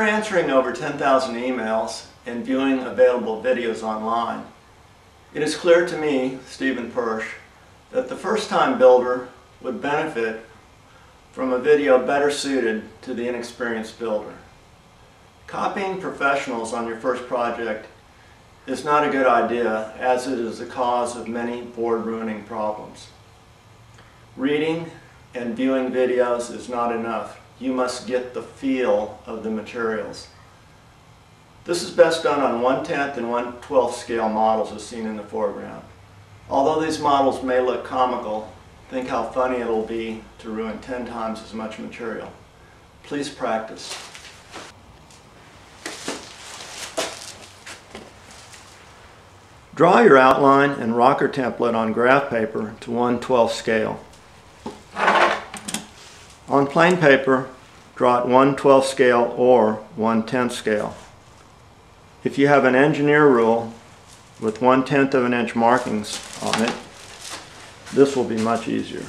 After answering over 10,000 emails and viewing available videos online, it is clear to me, Stephen Persh, that the first-time builder would benefit from a video better suited to the inexperienced builder. Copying professionals on your first project is not a good idea, as it is the cause of many board-ruining problems. Reading and viewing videos is not enough. You must get the feel of the materials. This is best done on 1/10 and 1/12 scale models as seen in the foreground. Although these models may look comical, think how funny it'll be to ruin 10 times as much material. Please practice. Draw your outline and rocker template on graph paper to 1/12 scale. On plain paper, draw at 1/12 scale or 1/10 scale. If you have an engineer rule with 1/10 of an inch markings on it, this will be much easier.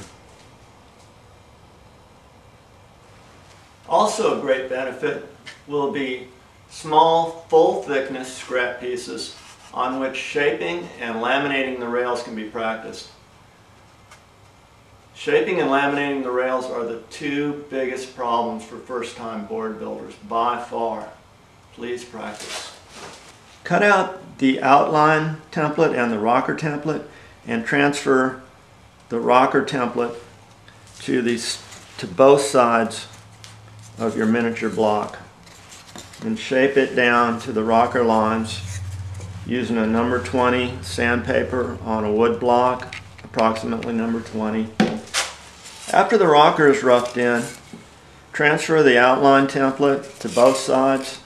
Also a great benefit will be small, full thickness scrap pieces on which shaping and laminating the rails can be practiced. Shaping and laminating the rails are the two biggest problems for first-time board builders, by far. Please practice. Cut out the outline template and the rocker template and transfer the rocker template to both sides of your miniature block and shape it down to the rocker lines using a number 20 sandpaper on a wood block, approximately number 20. After the rocker is roughed in, transfer the outline template to both sides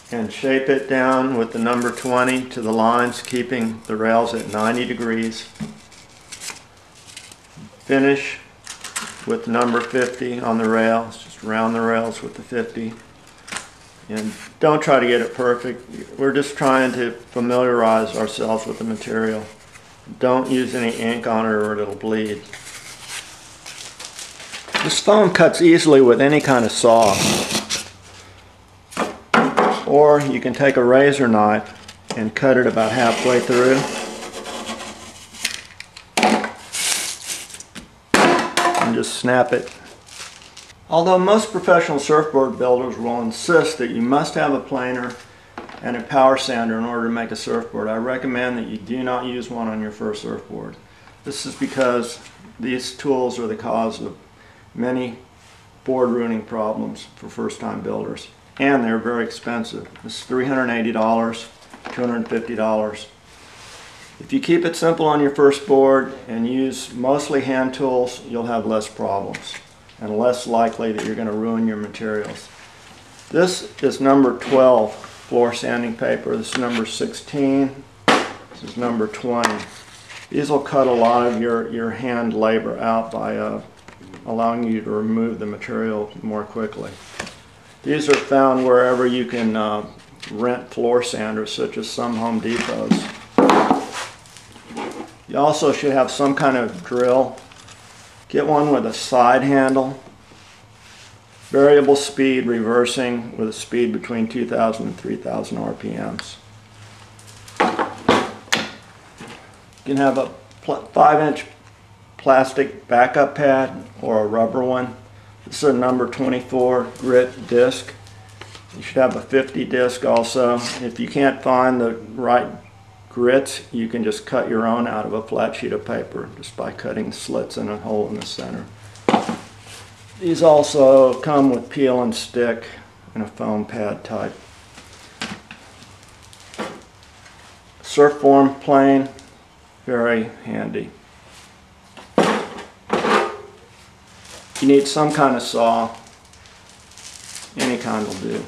and shape it down with the number 20 to the lines, keeping the rails at 90 degrees. Finish with number 50 on the rails, just round the rails with the 50. And don't try to get it perfect. We're just trying to familiarize ourselves with the material. Don't use any ink on it or it'll bleed. This foam cuts easily with any kind of saw. Or you can take a razor knife and cut it about halfway through. And just snap it. Although most professional surfboard builders will insist that you must have a planer and a power sander in order to make a surfboard, I recommend that you do not use one on your first surfboard. This is because these tools are the cause of many board ruining problems for first-time builders, and they're very expensive. This is $380, $250. If you keep it simple on your first board and use mostly hand tools, you'll have less problems and less likely that you're going to ruin your materials. This is number 12 floor sanding paper. This is number 16. This is number 20. These will cut a lot of your hand labor out by allowing you to remove the material more quickly. These are found wherever you can rent floor sanders, such as some Home Depots. You also should have some kind of drill. Get one with a side handle, variable speed reversing with a speed between 2,000 and 3,000 RPMs. You can have a 5-inch plastic backup pad or a rubber one. This is a number 24 grit disc. You should have a 50 disc also. If you can't find the right grits, you can just cut your own out of a flat sheet of paper just by cutting slits in a hole in the center. These also come with peel and stick and a foam pad type. Surf form plane, very handy. You need some kind of saw, any kind will do.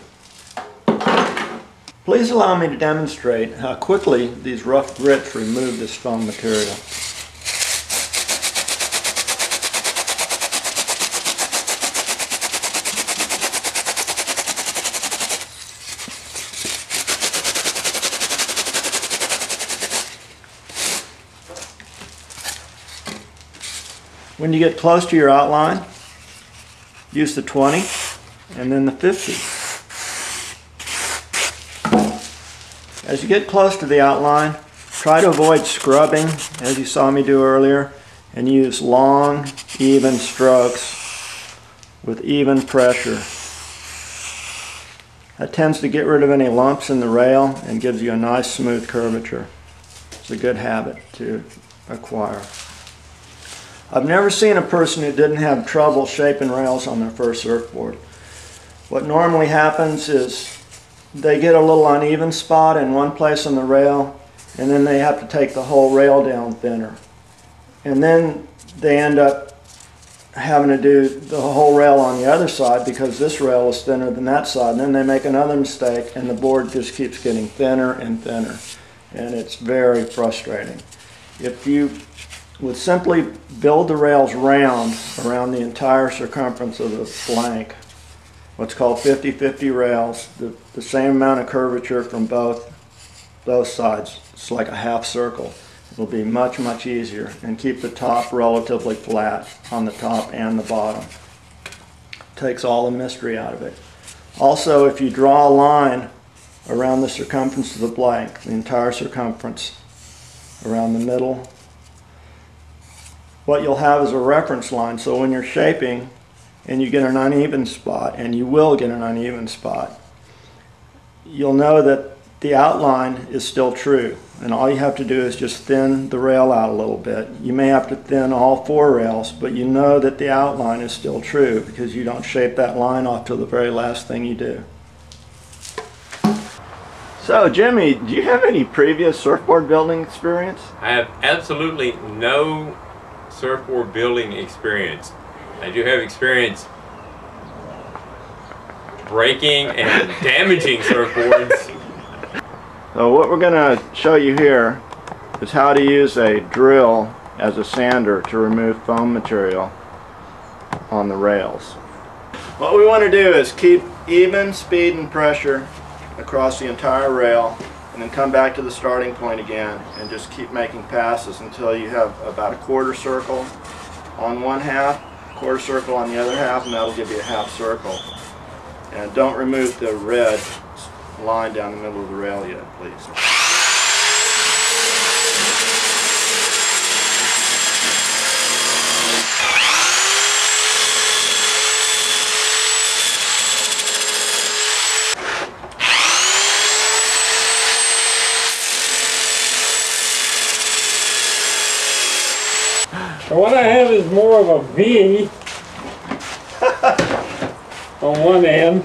Please allow me to demonstrate how quickly these rough grits remove this foam material. When you get close to your outline, use the 20 and then the 50. As you get close to the outline, try to avoid scrubbing, as you saw me do earlier, and use long, even strokes with even pressure. That tends to get rid of any lumps in the rail and gives you a nice smooth curvature. It's a good habit to acquire. I've never seen a person who didn't have trouble shaping rails on their first surfboard. What normally happens is they get a little uneven spot in one place on the rail, and then they have to take the whole rail down thinner. And then they end up having to do the whole rail on the other side because this rail is thinner than that side. And then they make another mistake and the board just keeps getting thinner and thinner. And it's very frustrating. If you would simply build the rails round around the entire circumference of the blank, what's called 50-50 rails, the same amount of curvature from both sides. It's like a half circle. It'll be much, much easier, and keep the top relatively flat on the top and the bottom. Takes all the mystery out of it. Also, if you draw a line around the circumference of the blank, the entire circumference around the middle, what you'll have is a reference line. So when you're shaping and you get an uneven spot, and you will get an uneven spot, you'll know that the outline is still true, and all you have to do is just thin the rail out a little bit. You may have to thin all 4 rails, but you know that the outline is still true because you don't shape that line off till the very last thing you do. So Jimmy, do you have any previous surfboard building experience? I have absolutely no surfboard building experience. I do have experience breaking and damaging surfboards. So what we're going to show you here is how to use a drill as a sander to remove foam material on the rails. What we want to do is keep even speed and pressure across the entire rail, and then come back to the starting point again and just keep making passes until you have about a quarter circle on one half, quarter circle on the other half, and that'll give you a half circle. And don't remove the red line down the middle of the rail yet, please. So what I have is more of a V on one end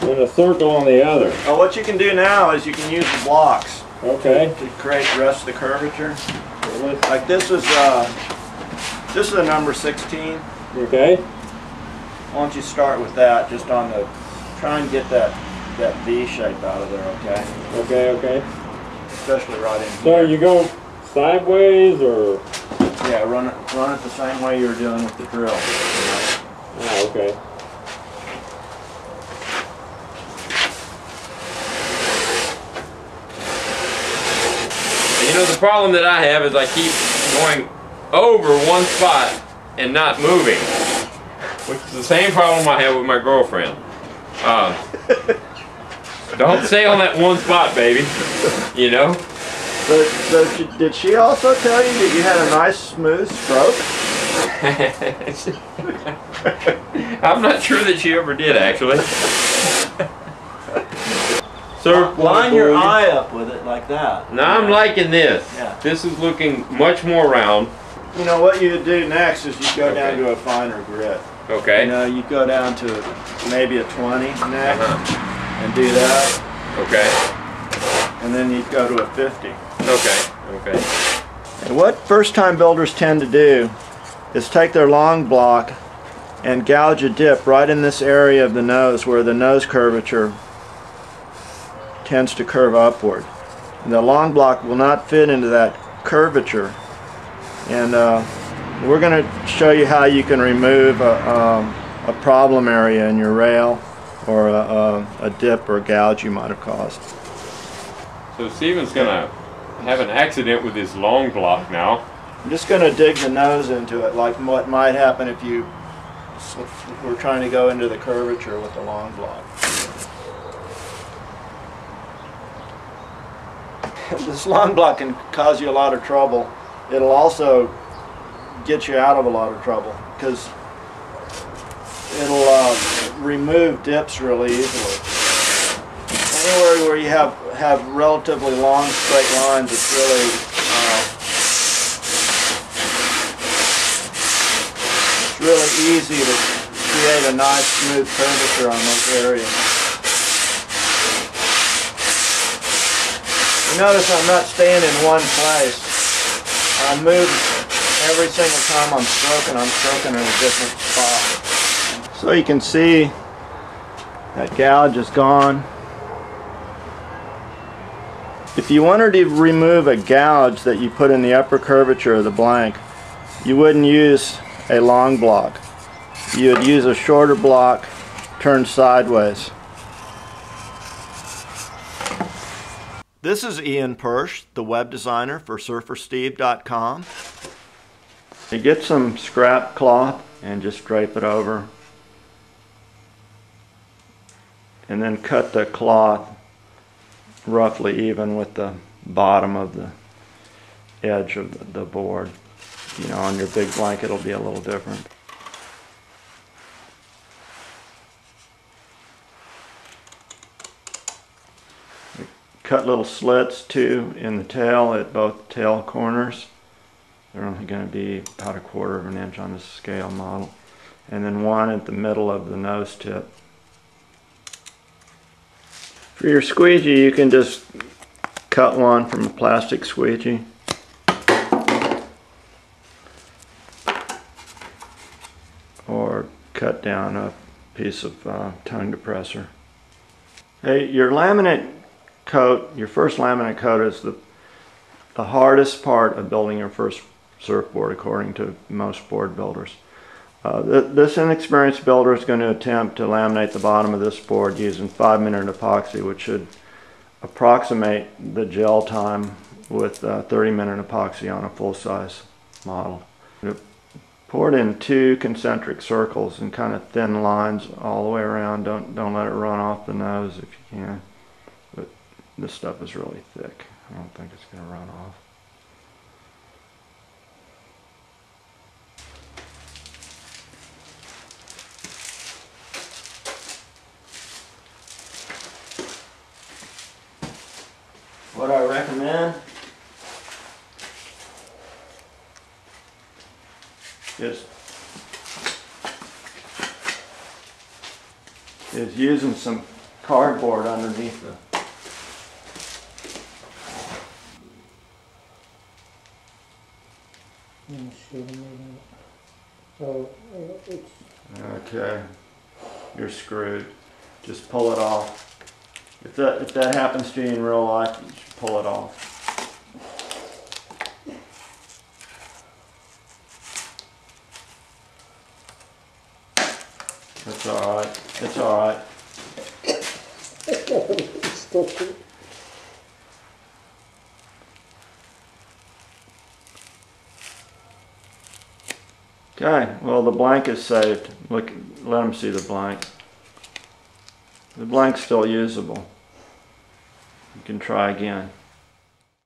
and a circle on the other. Well, what you can do now is you can use the blocks Okay. to create the rest of the curvature. Like this is a number 16. Okay. Why don't you start with that, just on the, try and get that V shape out of there, okay? Okay, okay. Especially right in So here. you go sideways or? Yeah, run it the same way you were doing with the drill. Oh, okay. You know, the problem that I have is I keep going over one spot and not moving, which is the same problem I have with my girlfriend. Don't stay on that one spot, baby. You know? So did she also tell you that you had a nice smooth stroke? I'm not sure that she ever did, actually. Line your eye up with it like that. Now I'm liking this. Yeah. This is looking much more round. You know what you do next is you go down to a finer grit. Okay. You know, you go down to maybe a 20 next and do that. Okay. And then you go to a 50. Okay. Okay. And what first time builders tend to do is take their long block and gouge a dip right in this area of the nose where the nose curvature tends to curve upward. And the long block will not fit into that curvature. And we're going to show you how you can remove a problem area in your rail, or a dip or gouge you might have caused. So Stephen's going to have an accident with his long block now. I'm just going to dig the nose into it, like what might happen if you were trying to go into the curvature with the long block. this long block can cause you a lot of trouble. It'll also get you out of a lot of trouble because it'll remove dips really easily. Anywhere where you have relatively long straight lines, it's really easy to create a nice smooth curvature on those areas. You notice I'm not staying in one place. I move every single time I'm stroking in a different spot. So you can see that gouge is gone. If you wanted to remove a gouge that you put in the upper curvature of the blank, you wouldn't use a long block. You would use a shorter block turned sideways. This is Ian Persh, the web designer for surfersteve.com. You get some scrap cloth and just drape it over. And then cut the cloth roughly even with the bottom of the edge of the board. You know, on your big blanket it'll be a little different. Cut little slits too in the tail at both tail corners. They're only going to be about 1/4 of an inch on the scale model. And then one at the middle of the nose tip. For your squeegee, you can just cut one from a plastic squeegee. Or cut down a piece of tongue depressor. Hey, your laminate coat, your first laminate coat is the hardest part of building your first surfboard, according to most board builders. This inexperienced builder is going to attempt to laminate the bottom of this board using 5-minute epoxy, which should approximate the gel time with 30-minute epoxy on a full-size model. Pour it in 2 concentric circles and kind of thin lines all the way around. Don't let it run off the nose if you can. But this stuff is really thick. I don't think it's going to run off. What I recommend is using some cardboard underneath the Okay, you're screwed. Just pull it off. If that happens to you in real life, you should pull it off. It's alright. It's alright. Okay, well the blank is saved. Look, let them see the blank. The blank's still usable. You can try again.